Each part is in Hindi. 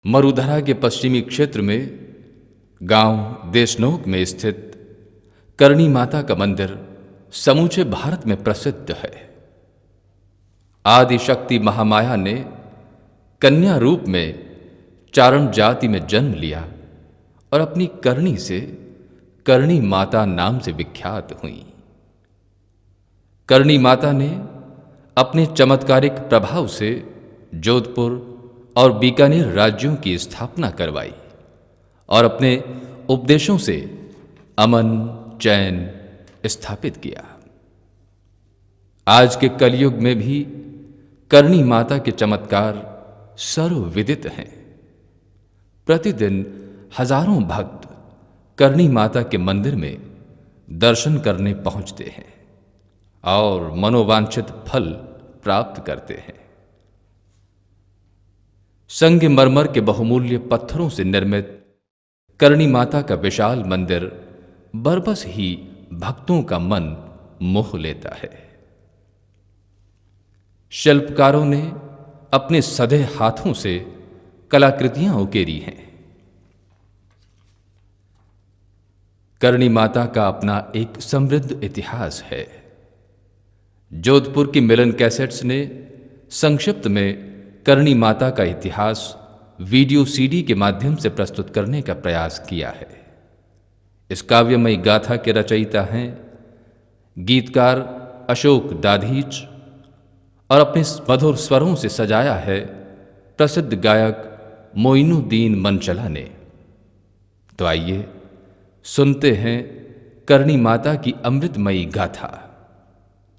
मरुधरा के पश्चिमी क्षेत्र में गांव देशनोक में स्थित करणी माता का मंदिर समूचे भारत में प्रसिद्ध है। आदि शक्ति महामाया ने कन्या रूप में चारण जाति में जन्म लिया और अपनी करणी से करणी माता नाम से विख्यात हुई। करणी माता ने अपने चमत्कारिक प्रभाव से जोधपुर और बीकानेर राज्यों की स्थापना करवाई और अपने उपदेशों से अमन चैन स्थापित किया। आज के कलयुग में भी करणी माता के चमत्कार सर्वविदित हैं। प्रतिदिन हजारों भक्त करणी माता के मंदिर में दर्शन करने पहुंचते हैं और मनोवांछित फल प्राप्त करते हैं। संगमरमर के बहुमूल्य पत्थरों से निर्मित करणी माता का विशाल मंदिर बरबस ही भक्तों का मन मोह लेता है। शिल्पकारों ने अपने सधे हाथों से कलाकृतियां उकेरी हैं। करणी माता का अपना एक समृद्ध इतिहास है। जोधपुर की मिलन कैसेट्स ने संक्षिप्त में करणी माता का इतिहास वीडियो सीडी के माध्यम से प्रस्तुत करने का प्रयास किया है। इस काव्यमयी गाथा के रचयिता हैं गीतकार अशोक दाधीच और अपने मधुर स्वरों से सजाया है प्रसिद्ध गायक मोइनुद्दीन मनचला ने। तो आइए सुनते हैं करणी माता की अमृतमयी गाथा।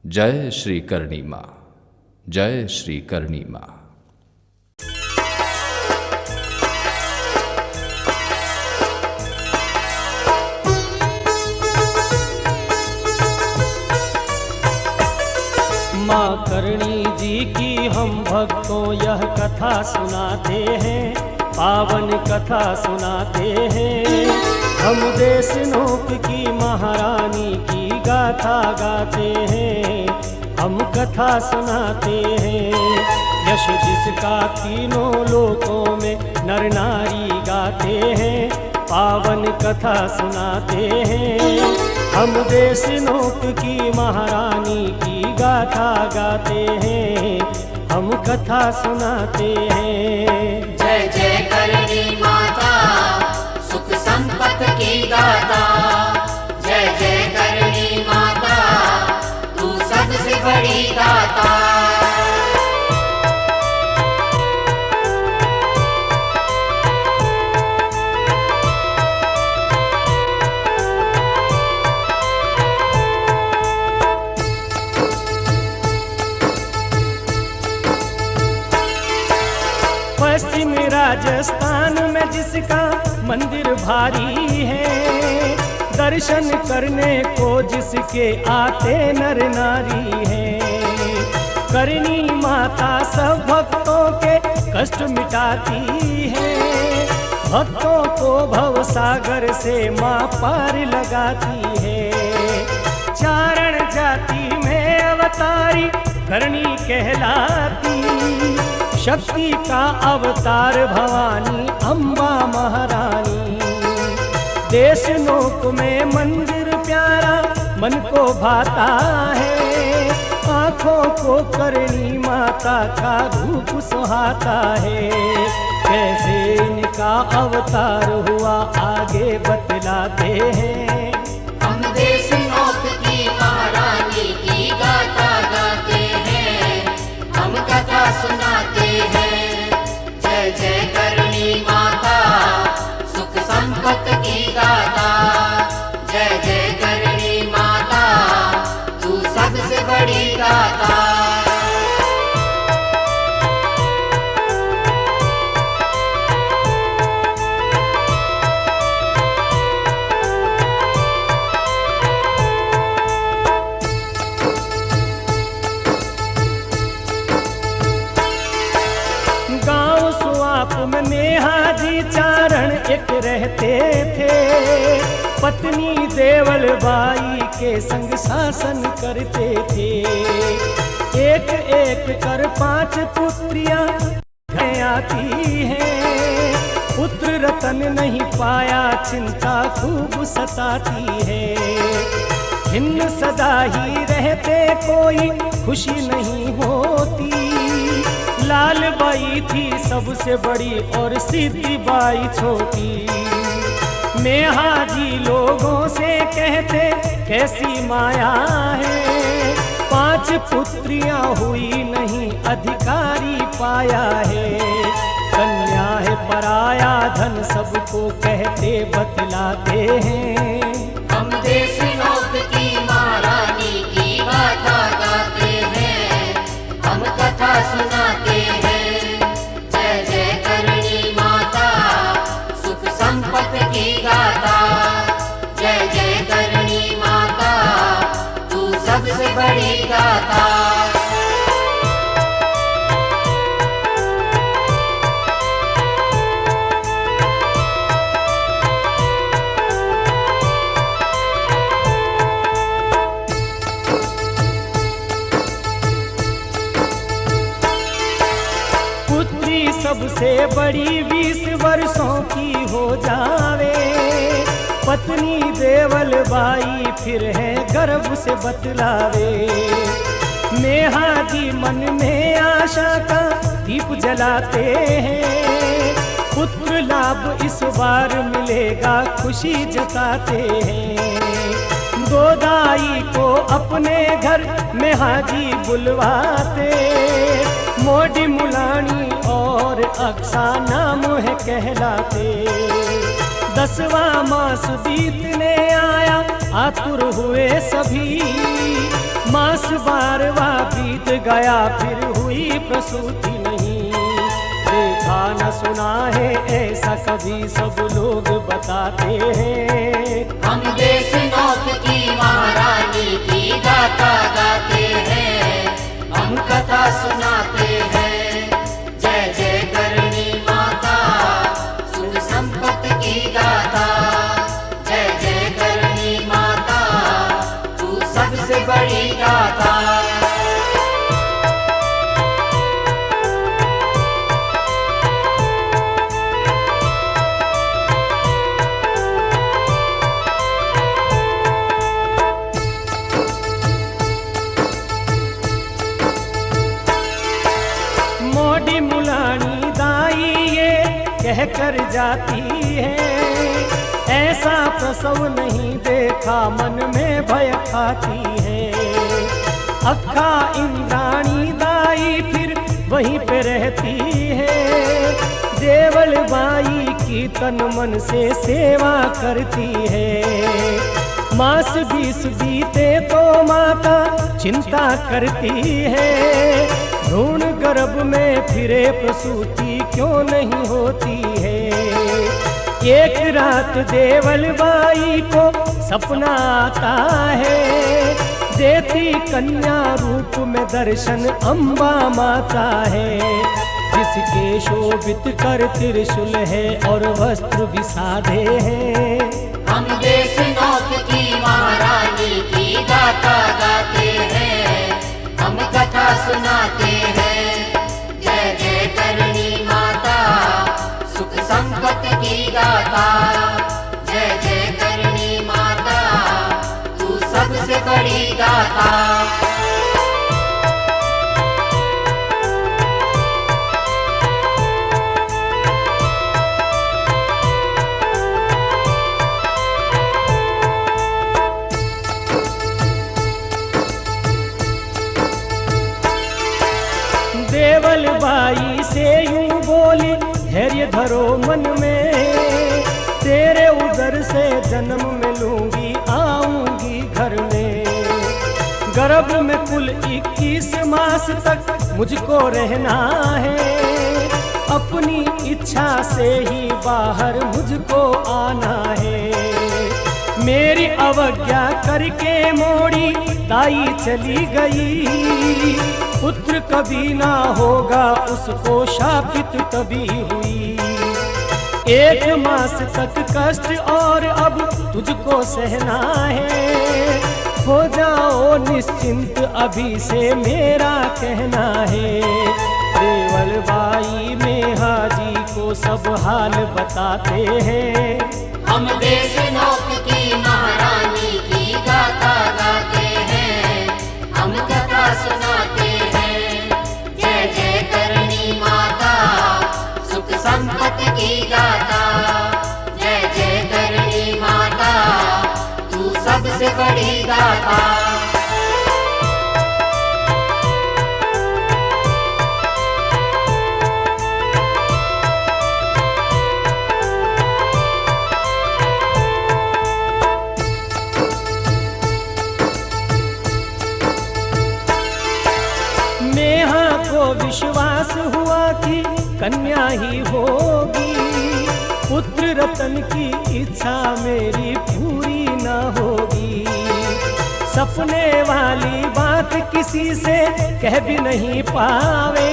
जय श्री करणी मां, जय श्री करणी मां। माँ करणी जी की हम भक्तों यह कथा सुनाते हैं, पावन कथा सुनाते हैं। हम देशनोक की महारानी की गाथा गाते हैं, हम कथा सुनाते हैं। यश जिसका तीनों लोकों में नर नारी गाते हैं, पावन कथा सुनाते हैं। हम देशनोक की महारानी की गाथा गाते हैं, हम कथा सुनाते हैं। जय जय करणी माता सुख संपत्ति की दाता। जय जय करणी माता तू सबसे बड़ी दाता। पश्चिम राजस्थान में जिसका मंदिर भारी है, दर्शन करने को जिसके आते नर नारी हैं। करणी माता सब भक्तों के कष्ट मिटाती है, भक्तों को भव सागर से माँ पार लगाती है। चारण जाति में अवतारी करणी कहलाती, शक्ति का अवतार भवानी अम्बा महारानी। देशनोक में मंदिर प्यारा मन को भाता है, आँखों को करणी माता का रूप सुहाता है। कैसे इनका अवतार हुआ आगे बतलाते हैं। हम देशनोक की महारानी की गाथा गाते हैं, हम कथा सुनाते हैं। जय जय करणी माता सुख संपत्ति की दाता। जय जय करणी माता तू सबसे बड़ी दाता। में नेहा जी चारण एक रहते थे, पत्नी देवल बाई के संग शासन करते थे। एक एक कर 5 पुत्रियां आती हैं, तन नहीं पाया, चिंता खूब सताती है। खिन्न सदा ही रहते, कोई खुशी नहीं होती। लाल बाई थी सबसे बड़ी और सिद्धि बाई छोटी। मैं हाजी लोगों से कहते कैसी माया है। 5 पुत्रियां हुई नहीं, अधिकारी पाया है। कन्या है पराया धन, सबको कहते बतलाते हैं। हम देश नौक की महारानी की गाथा गाते हैं, हम कथा सुनाते हैं। जय जय करणी माता, सुख संपत्ति की गाथा। जय जय करणी माता, तू सबसे बड़ी गाथा। सबसे बड़ी 20 वर्षों की हो जावे। पत्नी देवल बाई फिर है गर्भ से बतलावे। नेहा जी मन में आशा का दीप जलाते हैं। पुत्र लाभ इस बार मिलेगा, खुशी जताते हैं। गोदाई को अपने घर में हाजी बुलवाते। मोडी मुलानी और अक्सा नाम है कहलाते। 10वां मास बीतने आया, आतुर हुए सभी। मास 12वां बीत गया, फिर हुई प्रसूति नहीं। देखा न सुना है ऐसा कभी, सब लोग बताते हैं। हम देश नौक की महारानी की गाथा गाते हैं, हम कथा सुनाते हैं। जय जय करणी माता, सुख संपत्ति की गाथा। जय जय करणी माता, तू सबसे बड़ी गाथा। मोडी मुलानी दाई ये कह कर जाती है। ऐसा प्रसव नहीं देखा, मन में भय खाती है। अक्खा इंद्राणी दाई फिर वहीं पे रहती है। देवल बाई की तन मन से सेवा करती है। मास 20 बीते तो माता चिंता करती है। भ्रूण गर्भ में फिरे प्रसूति क्यों नहीं होती है। एक रात देवल बाई को सपना आता है। देती कन्या रूप में दर्शन अम्बा माता है। जिसके शोभित कर त्रिशूल है और वस्त्र भी साधे हैं। हम देश नौक की महारानी की गाथा गाते हैं, हम कथा सुनाते हैं। जय जय करणी माता, सुख संपत्ति की गाथा। जय जय करणी माता, तू सबसे बड़ी गाथा। देवल बाई से यूं बोली, धैर्य धरो मन में। तेरे उदर से जन्म मिलूंगी, आऊंगी घर में। गर्भ में कुल 21 मास तक मुझको रहना है। अपनी इच्छा से ही बाहर मुझको आना है। मेरी अवज्ञा करके मोड़ी दाई चली गई। पुत्र कभी ना होगा उसको शापित तभी हुई। 1 मास तक कष्ट और अब तुझको सहना है। हो जाओ निश्चिंत अभी से मेरा कहना है। देवल बाई में हाजी को को सब हाल बताते हैं। हम देश नौक की महारानी की गाथा गाते हैं, हम कथा सुनाते हैं। जय जय करणी माता, सुख संपत्ति की गाथा। जय जय करणी माता, तू सबसे बड़ी गाथा। विश्वास हुआ कि कन्या ही होगी, पुत्र रतन की इच्छा मेरी पूरी न होगी। सपने वाली बात किसी से कह भी नहीं पावे,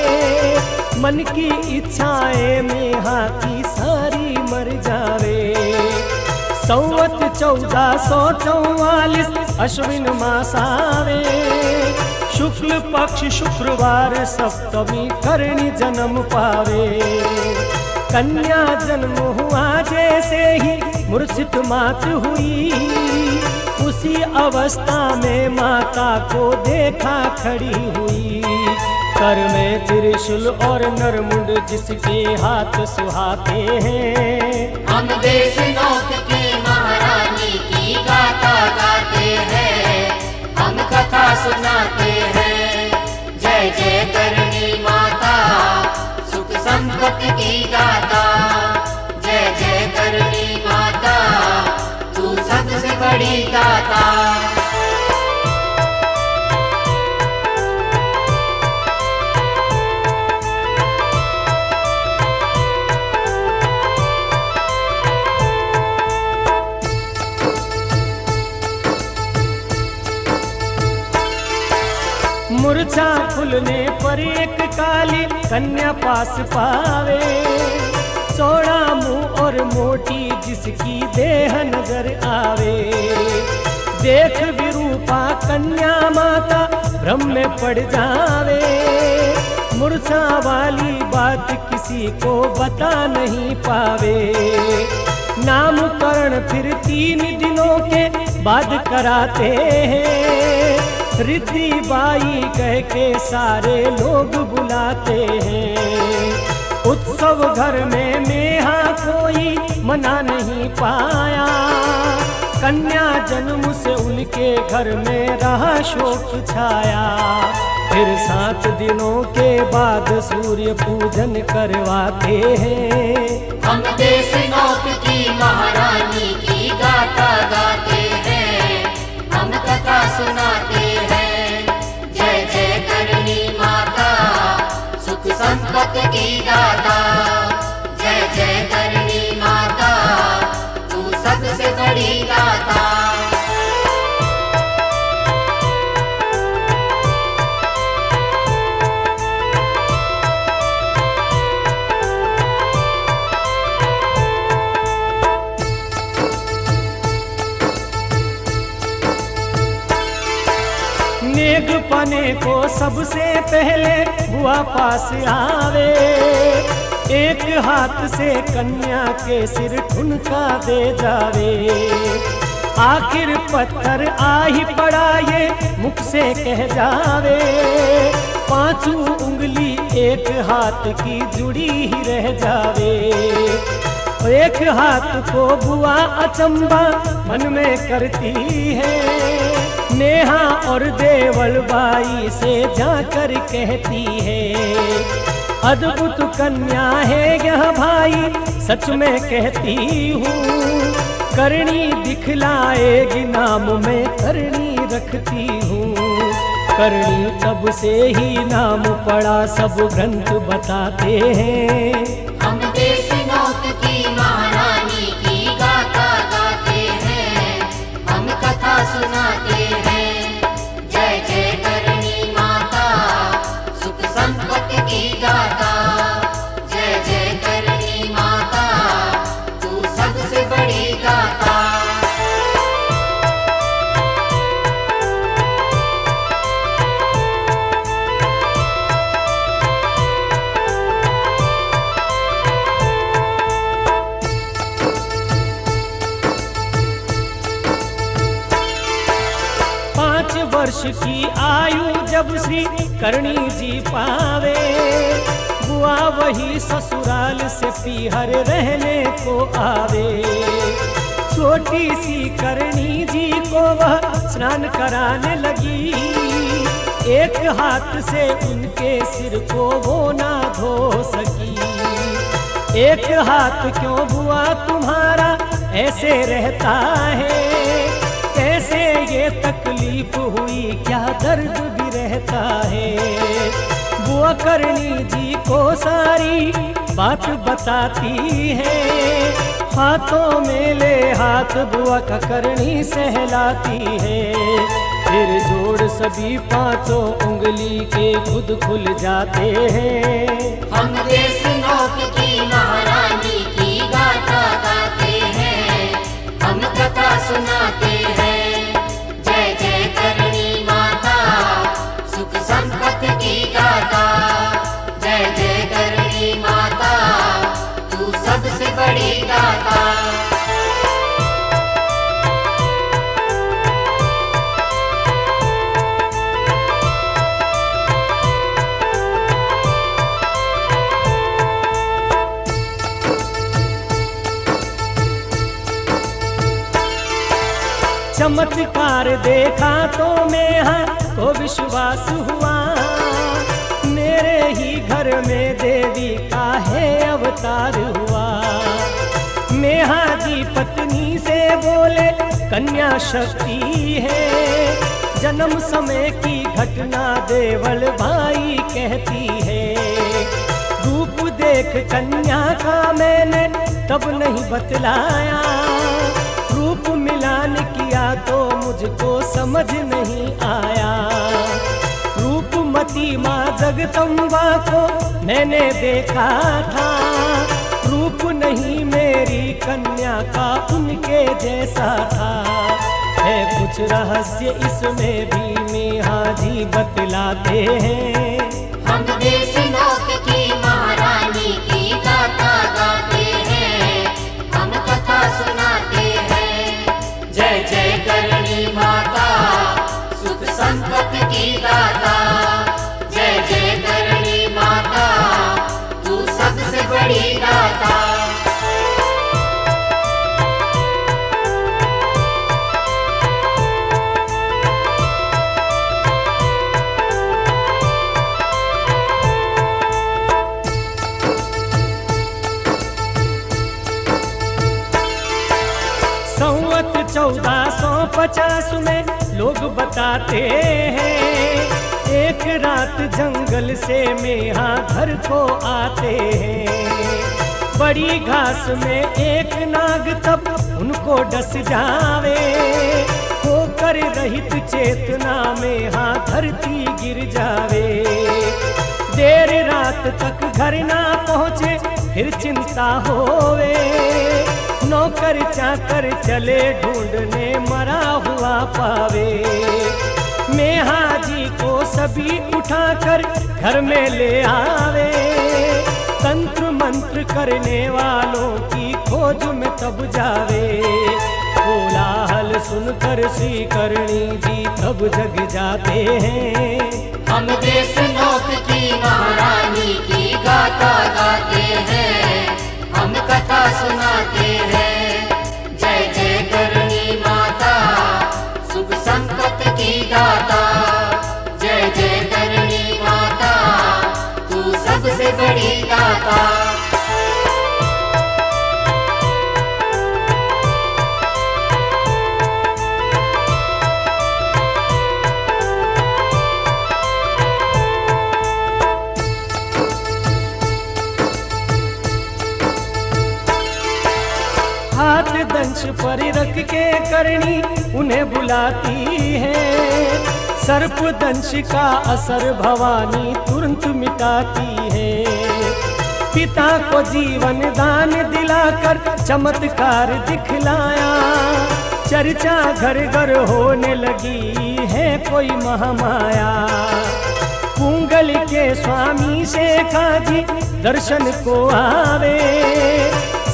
मन की इच्छाएं मेहा की सारी मर जावे। संवत 1444 अश्विन मास आवे, शुक्ल पक्ष शुक्रवार सप्तमी करणी जन्म पावे। कन्या जन्म हुआ जैसे ही मूर्छित मात हुई, उसी अवस्था में माता को देखा खड़ी हुई। कर में त्रिशूल और नरमुंड जिसके हाथ सुहाते हैं। हम देश नौक की महारानी की गाथा गाते हैं, हम कथा सुनाते हैं। जय जय करणी माता, सुख संपत्ति की गाथा। जय जय करणी माता, तू सबसे बड़ी गाथा। मूर्छा खुलने पर एक काली कन्या पास पावे, चौड़ा मुंह और मोटी जिसकी देह नजर आवे। देख विरूपा कन्या माता भ्रम में पड़ जावे, मूर्छा वाली बात किसी को बता नहीं पावे। नामकरण फिर 3 दिनों के बाद कराते हैं, रिद्धि बाई कह के सारे लोग बुलाते हैं। उत्सव घर में मेहा कोई मना नहीं पाया, कन्या जन्म से उनके घर में रहा शोक छाया। फिर 7 दिनों के बाद सूर्य पूजन करवाते हैं। हम देश नौक की महारानी की गाथा गाते हैं, हम कथा सुनाते हैं। जय जय करणी माता, सुख संपत्ति की गाथा। जय जय करणी माता, तू सबसे बड़ी गाथा। नेग पने को सबसे पहले बुआ पास आवे, एक हाथ से कन्या के सिर ठुनका दे जावे। आखिर पत्थर आ ही पड़ा ये मुख से कह जावे, 5 उंगली एक हाथ की जुड़ी ही रह जावे। एक हाथ को बुआ अचंबा मन में करती है, नेहा और देवल बाई से जाकर कहती है। अद्भुत कन्या है यह भाई, सच में कहती हूँ, करणी दिखलाएगी नाम में करणी रखती हूँ। करणी तब से ही नाम पड़ा सब ग्रंथ बताते हैं। हम देश नौक की महारानी की गाथा गाते हैं, हम कथा सुनाते हैं। जय जय करणी माता, सुख संपत्ति की गाथा। जय जय करणी माता, तू सबसे बड़ी गाथा। की आयु जब श्री करणी जी पावे, बुआ वही ससुराल से पीहर रहने को आवे। छोटी सी करणी जी को वह स्नान कराने लगी, एक हाथ से उनके सिर को वो ना धो सकी। एक हाथ क्यों बुआ तुम्हारा ऐसे रहता है, कैसे ये तकलीफ हुई, क्या दर्द भी रहता है। बुआ करणी जी को सारी बात बताती है, हाथों में ले हाथ बुआ का करणी सहलाती है। फिर जोड़ सभी पांचों उंगली के खुद खुल जाते हैं। हम देश नौक की महारानी की गाथा गाते हैं, हम कथा सुनाते हैं। जय जय करणी माता, सुख संपत्ति की गाथा। जय जय करणी माता, तू सबसे बड़ी गाथा। चमत्कार देखा तो मेहा को विश्वास हुआ, मेरे ही घर में देवी का है अवतार हुआ। मेहा जी पत्नी से बोले कन्या शक्ति है, जन्म समय की घटना देवल भाई कहती है। रूप देख कन्या का मैंने तब नहीं बतलाया, रूप मिलान किया तो मुझको समझ नहीं आया। रूपमती माँ जगदम्बा को मैंने देखा था, रूप नहीं मेरी कन्या का उनके जैसा था। है कुछ रहस्य इसमें भी मेहा जी बतलाते हैं। हम देश नौक की महारानी की गाथा गाते हैं, हम कथा सुनाते हैं। जय जय करणी माता, सुख संपत्ति की दाता। जय जय करणी माता, तू सबसे बड़ी दाता। संवत 1450 में लोग बताते हैं, एक रात जंगल से मेहा घर को आते हैं। बड़ी घास में एक नाग तब उनको डस जावे, होकर रहित चेतना मेहा धरती गिर जावे। देर रात तक घर ना पहुँचे फिर चिंता होवे, नौकर चाकर चले ढूंढने मरा हुआ पावे। मेहा जी को सभी उठाकर घर में ले आवे, तंत्र मंत्र करने वालों की खोज में तब जावे। कोलाहल सुनकर श्री करणी जी तब जग जाते हैं। हम देश नौक की महारानी की गाथा गाते हैं, हम कथा सुनाते हैं। जय जय करणी माता, सुख संपत्ति की दाता। जय जय करणी माता, तू सबसे बड़ी दाता। हाथ दंश पर रख के करणी उन्हें बुलाती है, सर्प दंश का असर भवानी तुरंत मिटाती है। पिता को जीवन दान दिलाकर चमत्कार दिखलाया, चर्चा घर घर होने लगी है कोई महामाया। कुंगल के स्वामी शेखा जी दर्शन को आवे,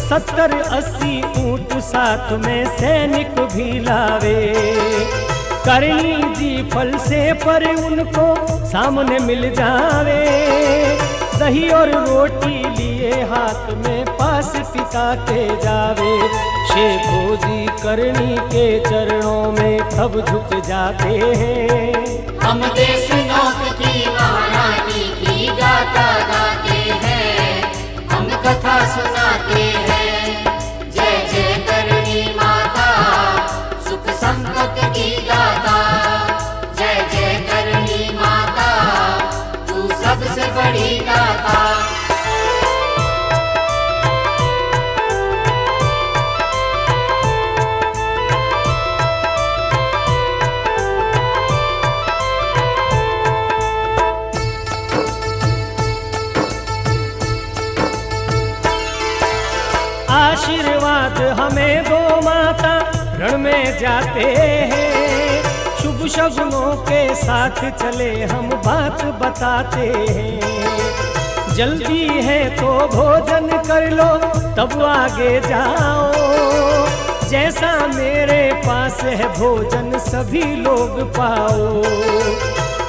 70-80 ऊंट साथ में सैनिक भी लावे। करनी जी फल से पर उनको सामने मिल जावे, दही और रोटी लिए हाथ में पास पिता के जावे। शेखो जी करनी के चरणों में तब झुक जाते हैं। हम देश नौक की महारानी की गाथा गाते हैं, हम कथा सुनाते हैं। जय जय करणी माता सुख संपत्ति की दाता, जय जय करणी माता तू सबसे बड़ी दाता। आशीर्वाद हमें दो माता, रण में जाते हैं। शुभ शगुनों के साथ चले हम बात बताते हैं। जल्दी है तो भोजन कर लो तब आगे जाओ, जैसा मेरे पास है भोजन सभी लोग पाओ।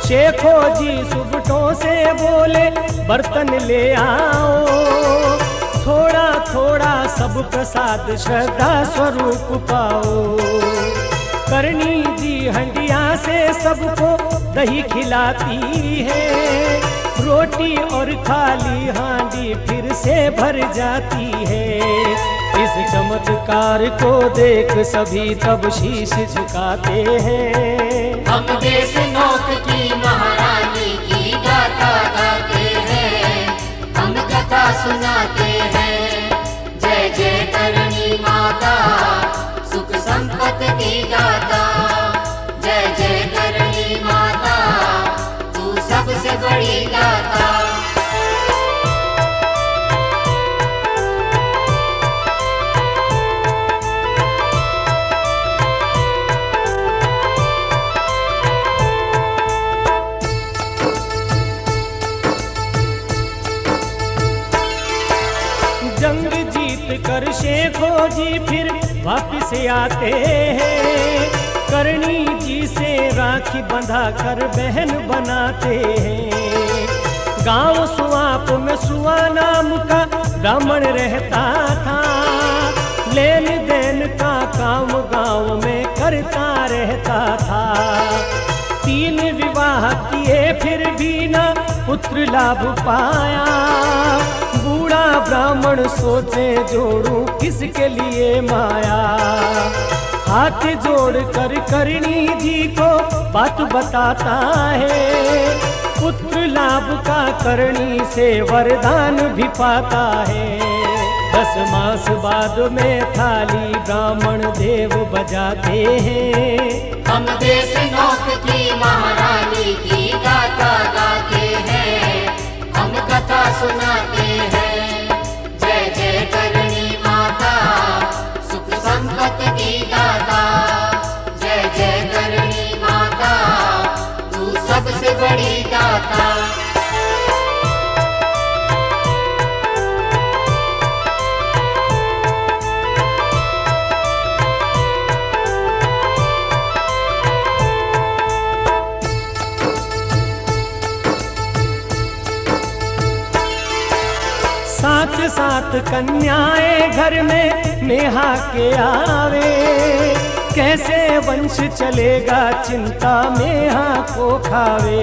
शेखो जी सुबटों से बोले बर्तन ले आओ, थोड़ा थोड़ा सब प्रसाद श्रद्धा स्वरूप पाओ। करनी जी हंडिया से सबको दही खिलाती है, रोटी और खाली हांडी फिर से भर जाती है। इस चमत्कार को देख सभी तब शीश झुकाते हैं। हम देश नौक की महारानी की गाथा गाते हैं, हम कथा सुनाते हैं। जय जय करणी माता सुख संपत्ति की दाता, जय जय करणी माता तू सबसे बड़ी दाता। जंग जीत कर शेखो जी फिर वापिस आते हैं। करनी जी से राखी बंधा कर बहन बनाते हैं। गांव सुआप में सुआ नाम का ब्राह्मण रहता था, लेन देन का काम गांव में करता रहता था। 3 विवाह किए फिर भी ना पुत्र लाभ पाया, बूढ़ा ब्राह्मण सोचे जोड़ू किसके लिए माया। हाथ जोड़ कर करणी जी को बात बताता है, पुत्र लाभ का करणी से वरदान भी पाता है। 10 मास बाद में थाली ब्राह्मण देव बजाते हैं। हम देश नौक की महारानी की गाथा गाते हैं, हम कथा सुनाते हैं। जय जय करणी माता सुख संपत्ति की दाता, जय जय करणी माता तू सबसे बड़ी दाता। साथ साथ कन्याएं घर में नेहा के आवे, कैसे वंश चलेगा चिंता मेहा को खावे।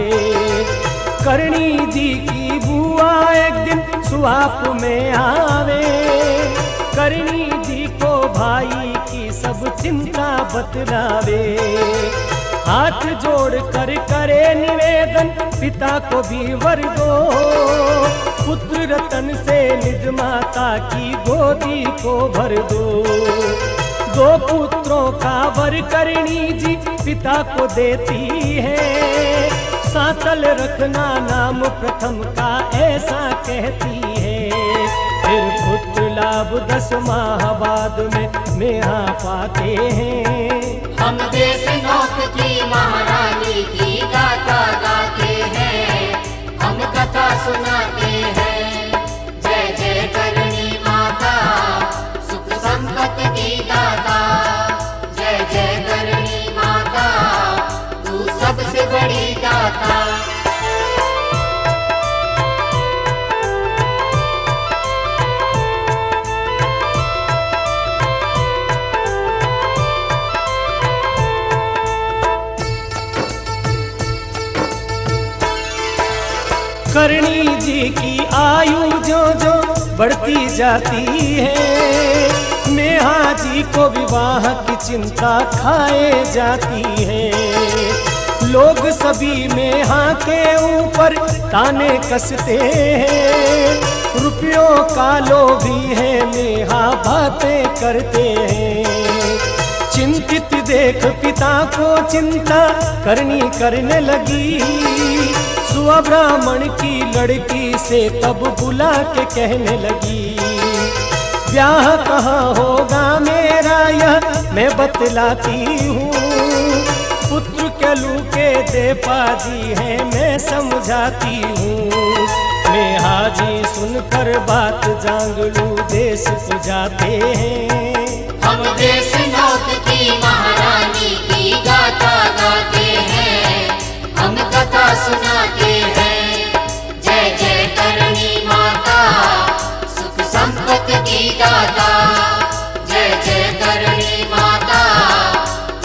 करणी जी की बुआ एक दिन सुआप में आवे, करणी जी को भाई की सब चिंता बतलावे। हाथ जोड़ कर करे निवेदन पिता को भी वर दो, पुत्र रतन से निज माता की गोदी को भर दो। 2 पुत्रों का वर करणी जी पिता को देती है, सातल रखना नाम प्रथम का ऐसा कहती है। फिर पुत्र लाभ 10 माह बाद में मेहा पाते हैं। हम देश नौक की महारानी की गाथा गाते हैं, हम कथा सुनाते हैं। जय जय करणी माता सुख संपत्ति की दाता, जय जय करणी माता करणी जी की आयु जो जो बढ़ती जाती है, नेहा जी को विवाह की चिंता खाए जाती है। लोग सभी नेहा के ऊपर ताने कसते हैं, रुपयों का लोभी है नेहा बातें करते हैं। चिंतित देख पिता को चिंता करनी करने लगी, सुआ ब्राह्मण की लड़की से तब बुला के कहने लगी, ब्याह कहाँ होगा मेरा यह मैं बतलाती हूँ, पुत्र कलू के दे पाजी है मैं समझाती हूँ। नेहा जी सुनकर बात जांगलू देश को जाते हैं, हम देश नौक की महारानी की गाथा गाते हैं, हम कथा सुनाते हैं। जय जय करणी माता सुख संपत्ति की दाता, जय जय करणी माता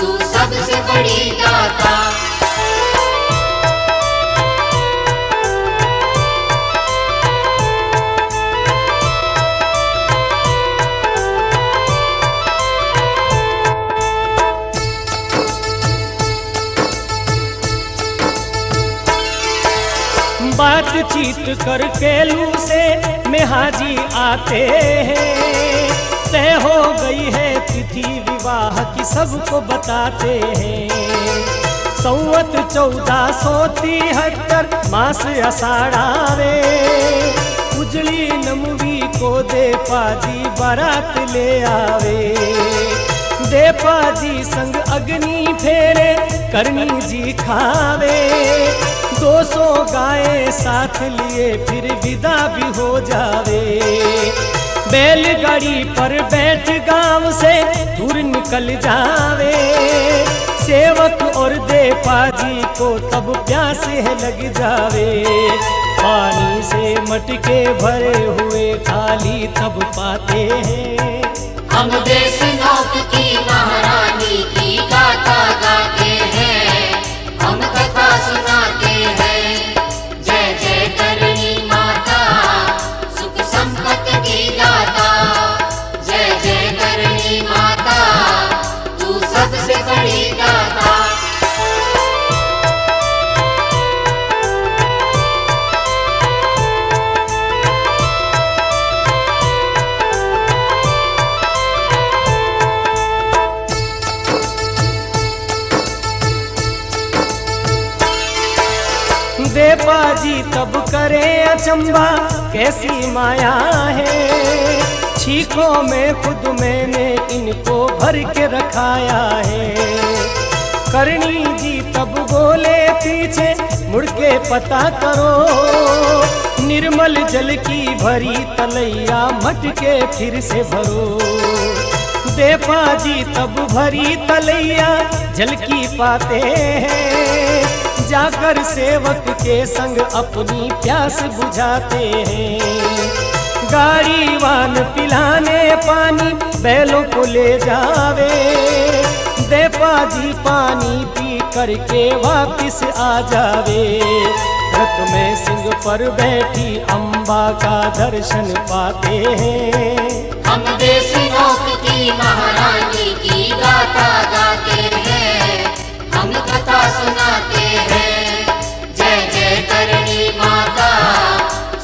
तू सबसे बड़ी दाता। बातचीत कर केलू से नेहा जी आते हैं, तय हो गई है तिथि विवाह की सबको बताते हैं। संवत 1473 मास आषाढ़ावे, उजली नमवी को दे पाजी बारात ले आवे। दे पाजी संग अग्नि फेरे करणी जी खावे, 200 गाय साथ लिए फिर विदा भी हो जावे। बैलगाड़ी पर बैठ गांव से दूर निकल जावे, सेवक और दे पाजी को तब प्यास है लग जावे। पानी से मटके भरे हुए खाली तब पाते हैं, हम देश नौक की महारानी की गाथा गाते हैं, हम कथा सुनाते हैं। जय जय करणी माता सुख संपत्ति की दाता, जय जय करणी माता तू सबसे बड़ी दाता। दे पाजी तब करे अचंबा कैसी माया है, छीकों में खुद मैंने इनको भर के रखाया है। करणी जी तब बोले पीछे मुड़ के पता करो, निर्मल जल की भरी तलैया मटके फिर से भरो। दे पाजी तब भरी तलैया जल की पाते हैं, जाकर सेवक के संग अपनी प्यास बुझाते हैं। गाड़ी वान पिलाने पानी बैलों को ले जावे, दे पाजी पानी पी करके वापिस आ जावे। रथ में सिंह पर बैठी अम्बा का दर्शन पाते हैं, हम देश नौक की महारानी की गाथा गाते हैं, हम कथा सुनाते हैं। जय जय करणी माता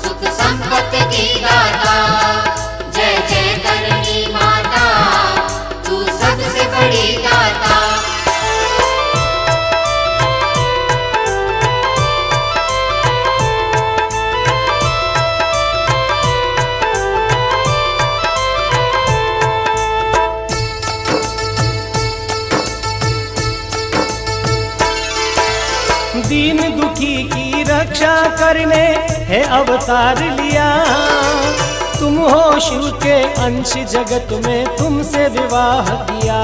सुख संपत्ति की दाता, जय जय करणी माता तू सबसे बड़ी दाता। दीन दुखी की रक्षा करने है अवतार लिया, तुम हो शिव के अंश जगत में तुमसे विवाह किया।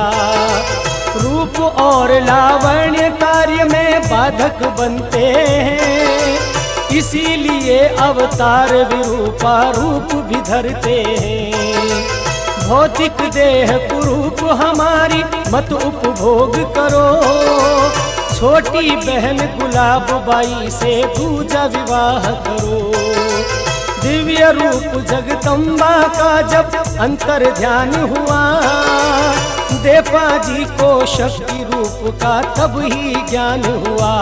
रूप और लावण्य कार्य में बाधक बनते हैं, इसीलिए अवतार विरूपा रूप भी धरते हैं। भौतिक देह कुरूप हमारी मत उपभोग करो, छोटी बहन गुलाब बाई से दूजा विवाह करो। दिव्य रूप जगदम्बा का जब अंतर ध्यान हुआ, देपा जी को शक्ति रूप का तब ही ज्ञान हुआ।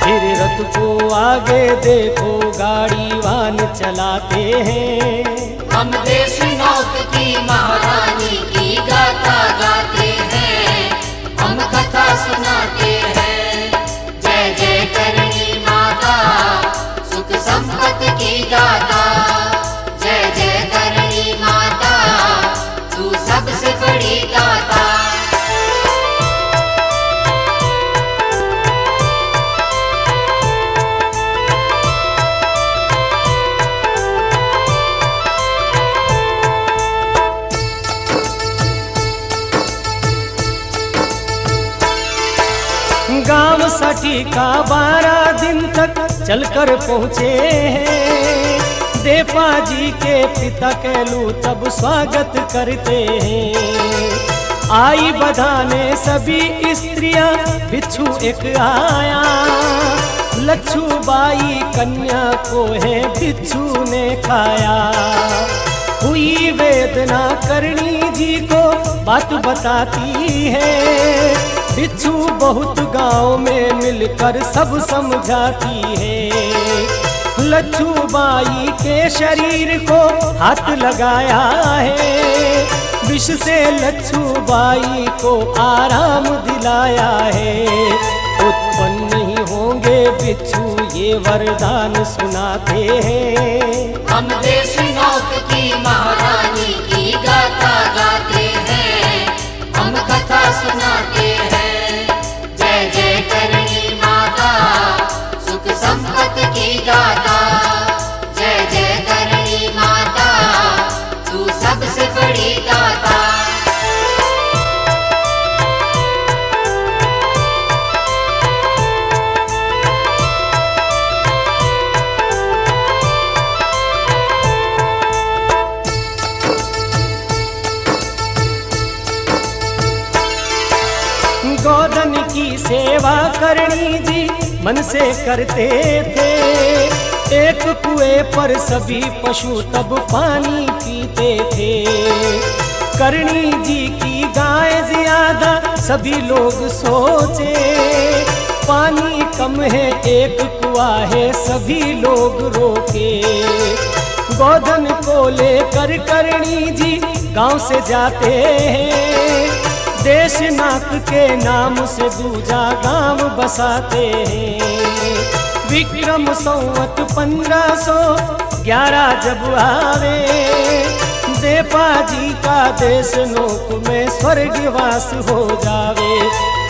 फिर रथ को आगे देखो गाड़ी वान चलाते हैं। हम देश नौक की महारानी की गाथा गाते हैं, हम कथा सुनाते हैं। जय जय करणी माता सुख संपत्ति की दाता। जय जय करणी माता तू सबसे बड़ी दाता। गांव साठी का 12 दिन तक चलकर पहुँचे हैं। देपा जी के पिता कहलू तब स्वागत करते हैं। आई बधाने सभी स्त्रियां, बिच्छू एक आया। लच्छू बाई कन्या को है बिच्छू ने खाया। हुई वेदना करणी जी को बात बताती है। बिच्छू बहुत गांव में मिलकर सब समझाती है। लच्छू बाई के शरीर को हाथ लगाया है। विष से लच्छू बाई को आराम दिलाया है। उत्पन्न नहीं होंगे बिच्छू ये वरदान सुनाते हैं। हम देश नौक की महारानी की गाथा गाते हैं, हम कथा सुनाते हैं। जय जय करणी माता सुख संपत्ति की दाता। जय जय करणी माता तू सबसे बड़ी दाता। गोधन की सेवा करणी जी मन से करते थे। एक कुएं पर सभी पशु तब पानी पीते थे। करणी जी की गाय ज्यादा सभी लोग सोचे। पानी कम है एक कुआं है सभी लोग रोके। गोधन को लेकर करणी जी गांव से जाते हैं। देशनाथ के नाम से दूजा गांव बसाते हैं। विक्रम संवत 1511 जब आवे, देपा जी का देशनोक में स्वर्गवास हो जावे।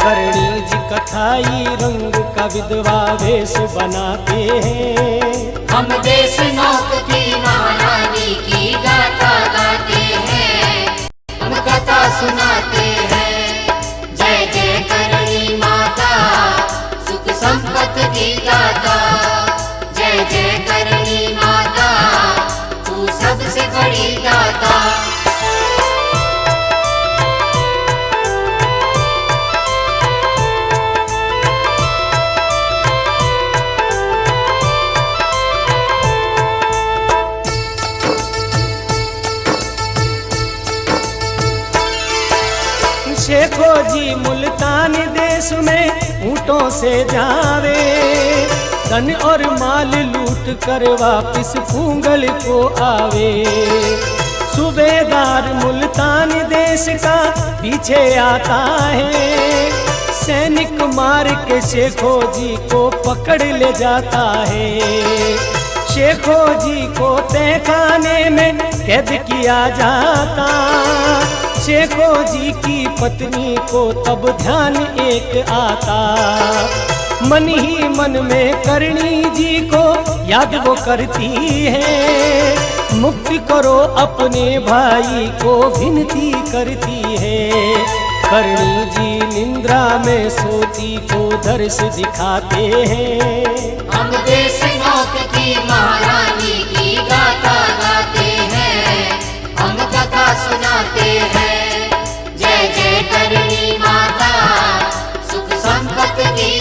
करणी जी कथाई रंग का विधवा वेश बनाते हैं। हम देश नौक की महारानी की गाथा गाते हैं, हम कथा सुनाते हैं। जय जय करणी माता सुख संपत्ति की दाता। जय जय करणी माता तू सबसे बड़ी दाता। शेखो जी मुल्तान देश में ऊँटों से जावे। धन और माल लूट कर वापिस पूंगल को आवे। सूबेदार मुल्तान देश का पीछे आता है। सैनिक मार के शेखो जी को पकड़ ले जाता है। शेखो जी को तहखाने में कैद किया जाता। शेखो जी की पत्नी को तब ध्यान एक आता। मन ही मन में करणी जी को याद वो करती है। मुक्ति करो अपने भाई को विनती करती है। करणी जी निंद्रा में सोती को दर्श दिखाते हैं। हम देश नौक की महारानी की गाथा गाते हैं, हम कथा सुनाते हैं। जय जय करणी माता सुख संपत्ति की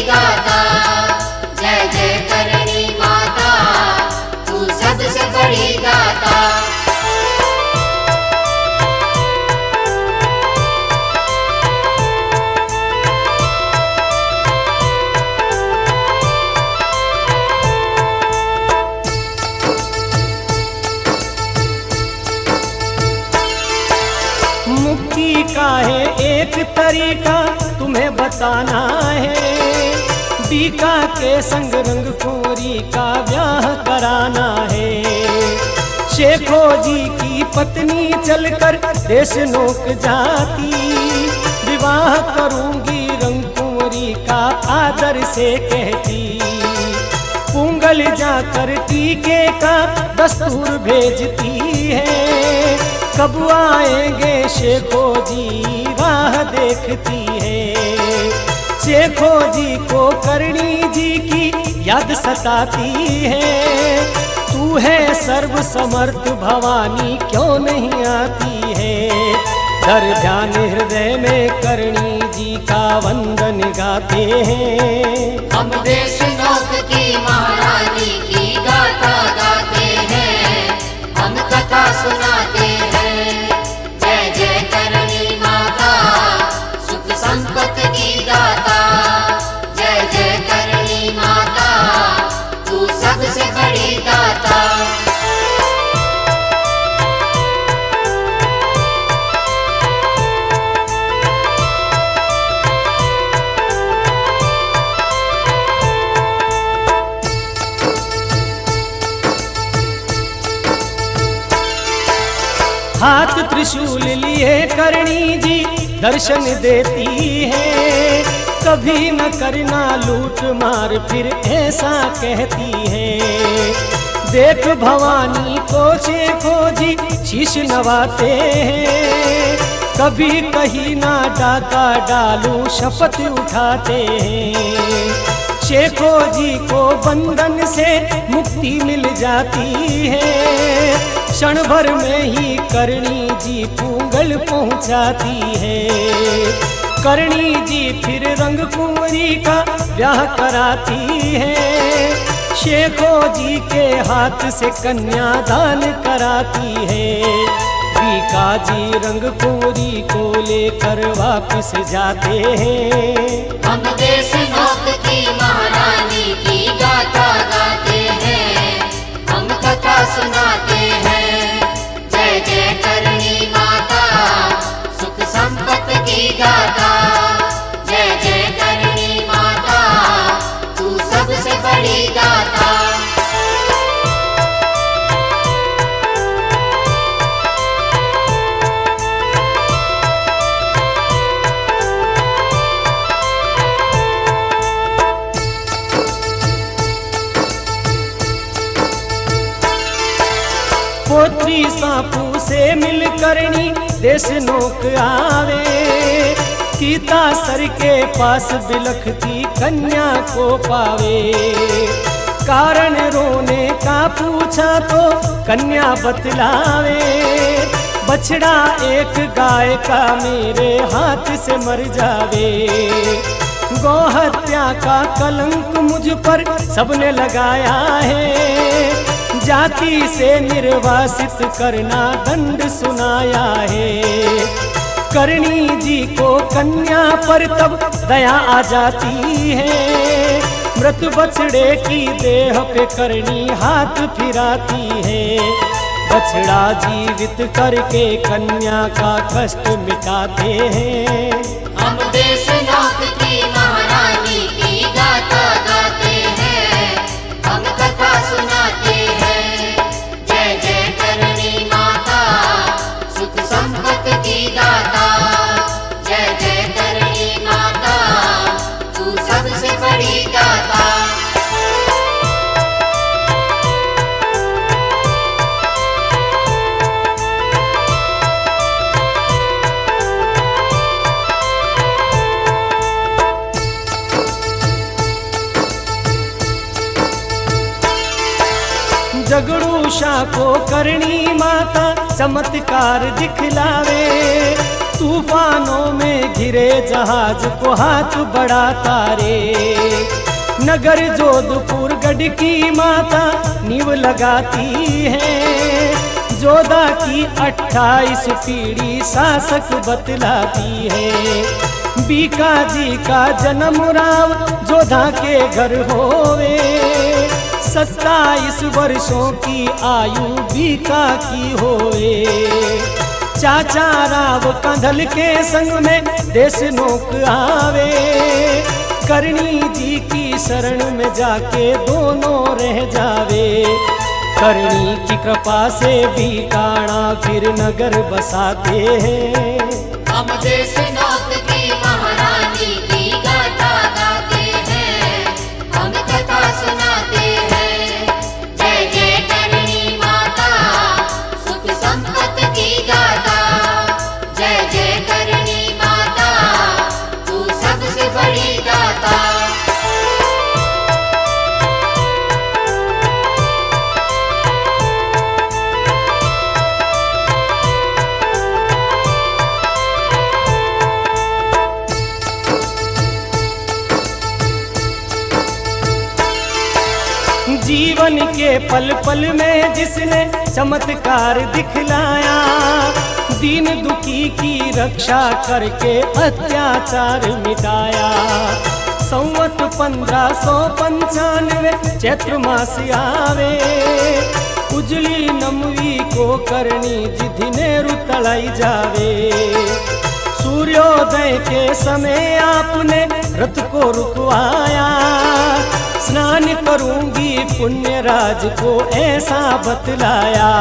मुक्ति का है एक तरीका तुम्हें बताना है। बीका के संग रंग कुंवरी का ब्याह कराना है। शेखो जी की पत्नी चलकर देश नोक जाती, विवाह करूंगी रंग कुंवरी का आदर से कहती। पुंगल जाकर टीके का दस्तूर भेजती है, कब आएंगे शेखो जी राह देखती है। शेखो जी को करणी जी की याद सताती है, तू है सर्व समर्थ भवानी क्यों नहीं आती है। धर ध्यान हृदय में करणी जी का वंदन गाते हैं। हम देश नौक की महारानी की गाथा गाते हैं, हम कथा सुनाते हैं। जय जय करणी माता सुख संपत्ति की दाता। जय जय करणी माता तू सबसे बड़ी दाता। हाथ त्रिशूल लिए करणी जी दर्शन देती है, कभी न करना लूट मार फिर ऐसा कहती है। देख भवानी को शेखो जी शीश नवाते हैं, कभी कहीं ना डाका डालू शपथ उठाते हैं। शेखो जी को बंधन से मुक्ति मिल जाती है, क्षण भर में ही करणी जी पुंगल पहुंचाती है। करणी जी फिर रंग कुंवरी का ब्याह कराती है, शेखो जी के हाथ से कन्यादान कराती है। बीका जी रंग कुंवरी को लेकर वापस जाते हैं। हम देश नौक की महारानी की गाथा गाते हैं, हम कथा सुनाते हैं। जय जय करणी माता सुख संपत्ति की दाता। जय जय करणी माता तू सबसे बड़ी दाता। पोत्री सापू से मिल करणी देश नोक आवे, सीता सर के पास बिलखती कन्या को पावे। कारण रोने का पूछा तो कन्या बतलावे, बछड़ा एक गाय का मेरे हाथ से मर जावे। गौहत्या का कलंक मुझ पर सबने लगाया है, जाति से निर्वासित करना दंड सुनाया है। करणी जी को कन्या पर तब दया आ जाती है, मृत बछड़े की देह पे करणी हाथ फिराती है। बछड़ा जीवित करके कन्या का कष्ट मिटाते हैं। हम देश नौक की महारानी की गाथा गाते हैं, हम कथा सुनाते हैं। जय जय करणी माता सुख संपत्ति की दाता। जय जय करणी माता तू सबसे बड़ी दाता। जगड़ूषा को करणी माता चमत्कार दिखलावे, तूफानों में घिरे जहाज को हाथ बढ़ाता रे। नगर जोधपुर गढ़ की माता नींव लगाती है, जोधा की 28 पीढ़ी शासक बतलाती है। बीका जी का जन्म राव जोधा के घर होवे, 27 वर्षों की आयु बीका की होए। चाचा राव कंधल के संग में देश नोक आवे। करणी जी की शरण में जाके दोनों रह जावे। करणी की कृपा से बीकाणा फिर नगर बसाते हैं। हम देश नौक की महारानी की गाथा गाते हैं, हम कथा सुनाते हैं। जय जय करणी माता, सुख संपत्ति की गाथा। जय जय करणी माता, तू सबसे बड़ी दाता। जीवन के पल पल में जिसने चमत्कार दिखलाया, दीन दुखी की रक्षा करके अत्याचार मिटाया। संवत 1595 चैत्र मास आवे, उजली नमवी को करणी जिधने रुतलाई जावे। सूर्योदय के समय आपने रथ को रुकवाया, स्नान करूंगी पुण्य राज को ऐसा बतलाया।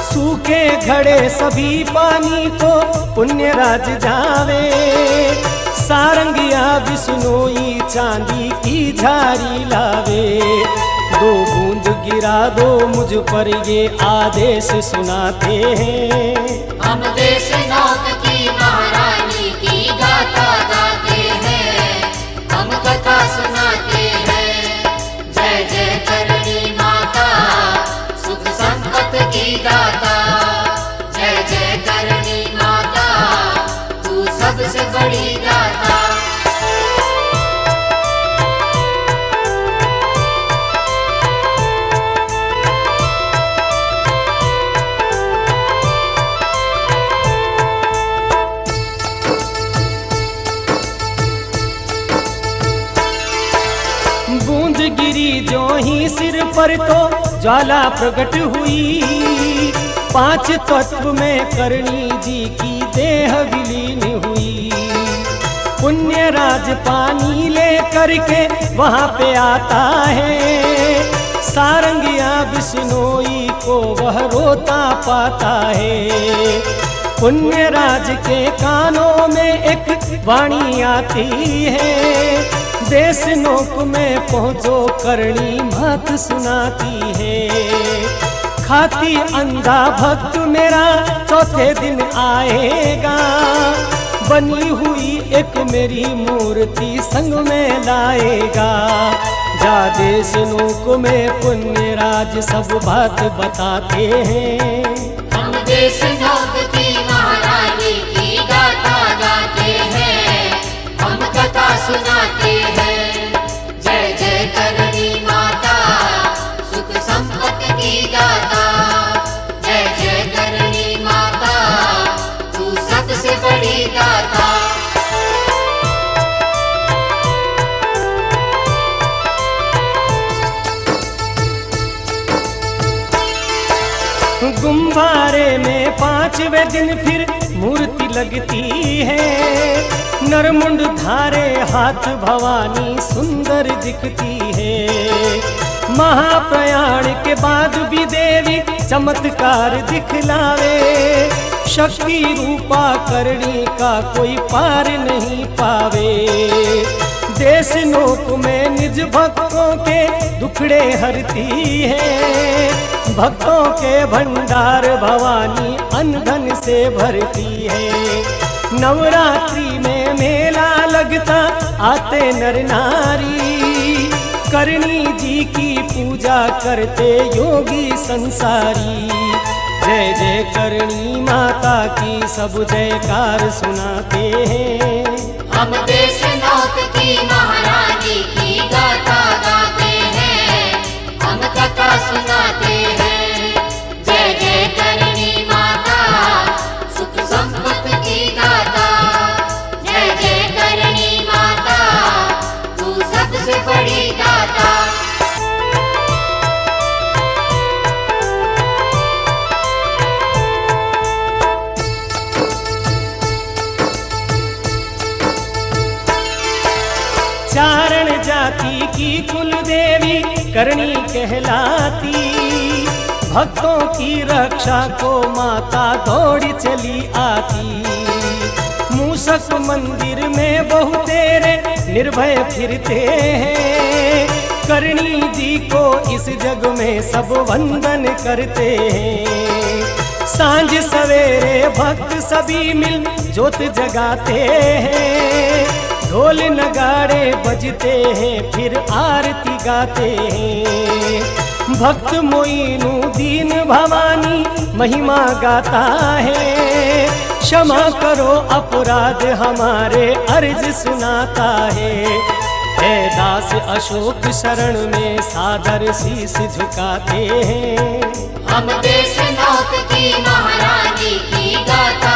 सूखे घड़े सभी पानी को पुण्य राज जावे, सारंगिया बिश्नोई चांदी की झारी लावे। दो बूंद गिरा दो मुझ पर ये आदेश सुनाते हैं। हम देश नौक की महारानी की गाथा गाते हैं, हम कथा सुनाते हैं। जय जय करणी माता, सुख संपत्ति की दाता। जय जय करणी माता, तू सबसे बड़ी दाता। बूंद गिरी जो ही सिर पर तो ज्वाला प्रकट हुई। 5 तत्व में करणी जी की देह विलीन हुई। पुण्य राज पानी ले करके वहाँ पे आता है, सारंगिया बिश्नोई को वह रोता पाता है। पुण्य राज के कानों में एक वाणी आती है, देश नोक में पहुँचो करणी मात सुनाती है। खाती अंधा भक्त मेरा चौथे दिन आएगा, बनी हुई एक मेरी मूर्ति संग में लाएगा। जा देश नोक में पुण्य राज सब बात बताते हैं। हम देश नौक की महारानी की गाथा गाते हैं, हम कथा सुनाते हैं। जय जय करणी माता, सुख संपत्ति की दाता। जय जय करणी माता, तू सबसे बड़ी दाता। गुम्बारे में 5वें दिन फिर मूर्ति लगती है। नरमुंड धारे हाथ भवानी सुंदर दिखती है। महाप्रयाण के बाद भी देवी चमत्कार दिखलावे। शक्ति रूपा करणी का कोई पार नहीं पावे। देश नोक में निज भक्तों के दुखड़े हरती है। भक्तों के भंडार भवानी अनधन से भरती है। नवरात्रि में मेला लगता आते नर नारी। करणी जी की पूजा करते योगी संसारी। जय जय करणी माता की सब जयकार सुनाते हैं। हम देश नौक की महारानी की गाथा गाते हैं, हम कथा सुनाते हैं। जय जय करणी माता, सुख संपत्ति की दाता। जय जय करणी माता, तू सबसे बड़ी दाता। चारण जाति की कुल देवी करणी कहलाती। भक्तों की रक्षा को माता दौड़ी चली आती। मूसक मंदिर में बहु तेरे निर्भय फिरते हैं। करणी जी को इस जग में सब वंदन करते हैं। सांझ सवेरे भक्त सभी मिल ज्योत जगाते हैं। ढोल नगाड़े बजते हैं फिर आरती गाते हैं। भक्त मोइनुद्दीन भवानी महिमा गाता है। क्षमा करो अपराध हमारे अर्ज सुनाता है। हे दास अशोक शरण में सादर शीश झुकाते हैं। हम देश नौक की महारानी की गाथा